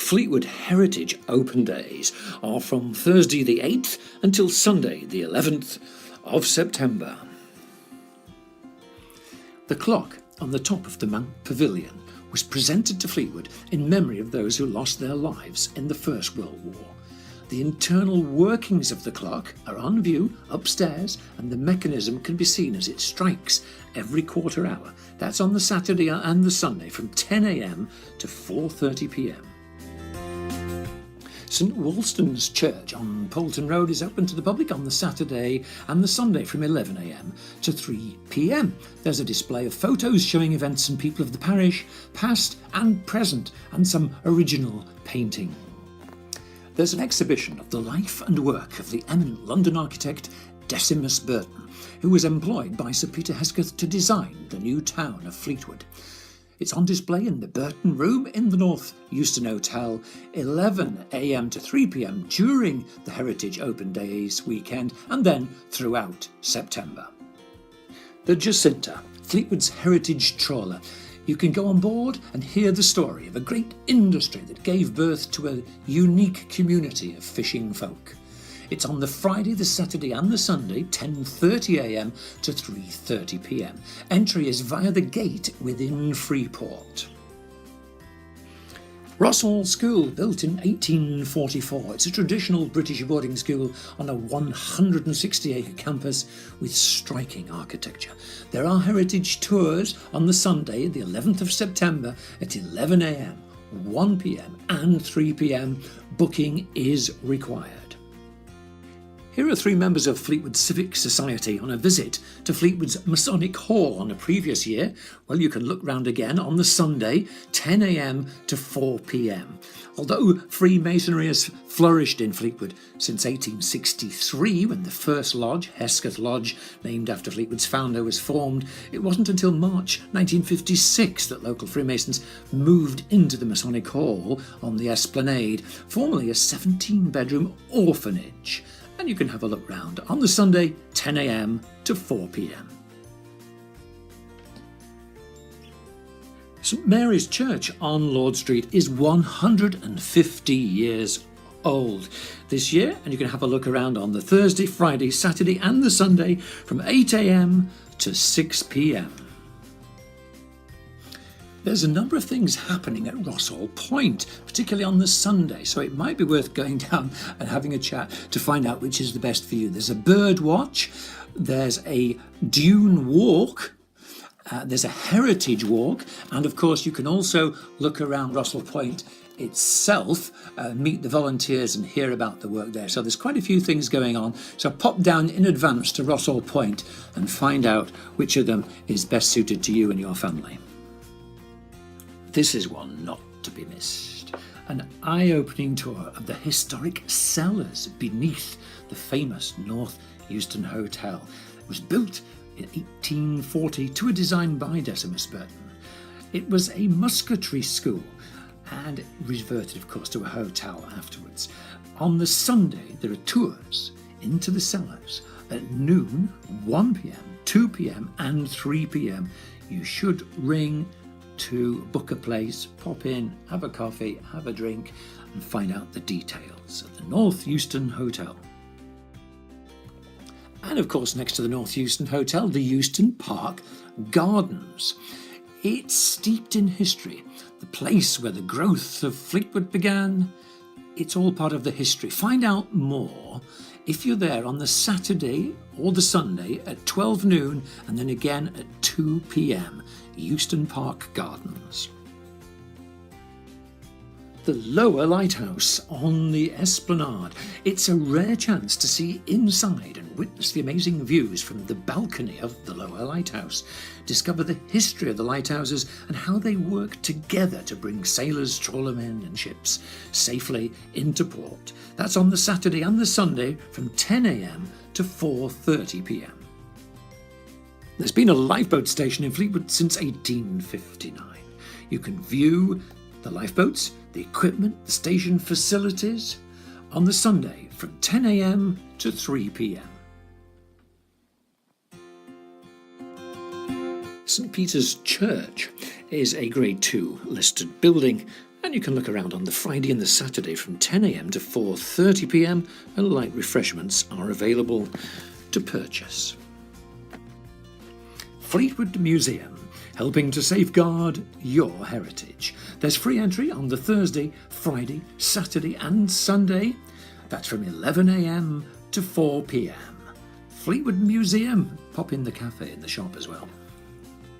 Fleetwood Heritage Open Days are from Thursday the 8th until Sunday the 11th of September. The clock on the top of the Mount Pavilion was presented to Fleetwood in memory of those who lost their lives in the First World War. The internal workings of the clock are on view upstairs, and the mechanism can be seen as it strikes every quarter hour. That's on the Saturday and the Sunday from 10 a.m. to 4:30 p.m. St Wolstan's Church on Poulton Road is open to the public on the Saturday and the Sunday from 11 a.m. to 3 p.m. There's a display of photos showing events and people of the parish, past and present, and some original painting. There's an exhibition of the life and work of the eminent London architect Decimus Burton, who was employed by Sir Peter Hesketh to design the new town of Fleetwood. It's on display in the Burton Room in the North Euston Hotel, 11 a.m. to 3 p.m. during the Heritage Open Days weekend, and then throughout September. The Jacinta, Fleetwood's heritage trawler. You can go on board and hear the story of a great industry that gave birth to a unique community of fishing folk. It's on the Friday, the Saturday and the Sunday, 10:30 a.m. to 3:30 p.m. Entry is via the gate within Freeport. Ross Hall School, built in 1844. It's a traditional British boarding school on a 160-acre campus with striking architecture. There are heritage tours on the Sunday, the 11th of September at 11 a.m, 1 p.m. and 3 p.m. Booking is required. Here are three members of Fleetwood Civic Society on a visit to Fleetwood's Masonic Hall on a previous year. Well, you can look round again on the Sunday, 10 a.m. to 4 p.m. Although Freemasonry has flourished in Fleetwood since 1863, when the first lodge, Hesketh Lodge, named after Fleetwood's founder, was formed, it wasn't until March 1956 that local Freemasons moved into the Masonic Hall on the Esplanade, formerly a 17-bedroom orphanage. And you can have a look round on the Sunday, 10 a.m. to 4 p.m. St Mary's Church on Lord Street is 150 years old this year, and you can have a look around on the Thursday, Friday, Saturday and the Sunday from 8 a.m. to 6 p.m. There's a number of things happening at Rossall Point, particularly on the Sunday, so it might be worth going down and having a chat to find out which is the best for you. There's a bird watch, there's a dune walk, there's a heritage walk, and of course you can also look around Rossall Point itself, meet the volunteers and hear about the work there. So there's quite a few things going on. So pop down in advance to Rossall Point and find out which of them is best suited to you and your family. This is one not to be missed. An eye-opening tour of the historic cellars beneath the famous North Euston Hotel. It was built in 1840 to a design by Decimus Burton. It was a musketry school and reverted, of course, to a hotel afterwards. On the Sunday, there are tours into the cellars at noon, 1 p.m, 2 p.m and 3 p.m. You should ring to book a place, pop in, have a coffee, have a drink and find out the details at the North Euston Hotel. And of course, next to the North Euston Hotel, the Euston Park Gardens. It's steeped in history, the place where the growth of Fleetwood began. It's all part of the history. Find out more if you're there on the Saturday or the Sunday at 12 noon and then again at 2 p.m. Euston Park Gardens. The Lower Lighthouse on the Esplanade. It's a rare chance to see inside and witness the amazing views from the balcony of the Lower Lighthouse. Discover the history of the lighthouses and how they work together to bring sailors, trawlermen and ships safely into port. That's on the Saturday and the Sunday from 10 a.m. to 4:30 p.m. There's been a lifeboat station in Fleetwood since 1859. You can view the lifeboats, the equipment, the station facilities on the Sunday from 10 a.m. to 3 p.m. St Peter's Church is a Grade 2 listed building And you can look around on the Friday and the Saturday from 10 a.m. to 4:30 p.m. and light refreshments are available to purchase. Fleetwood Museum, helping to safeguard your heritage. There's free entry on the Thursday, Friday, Saturday and Sunday. That's from 11 a.m. to 4 p.m. Fleetwood Museum. Pop in the cafe in the shop as well.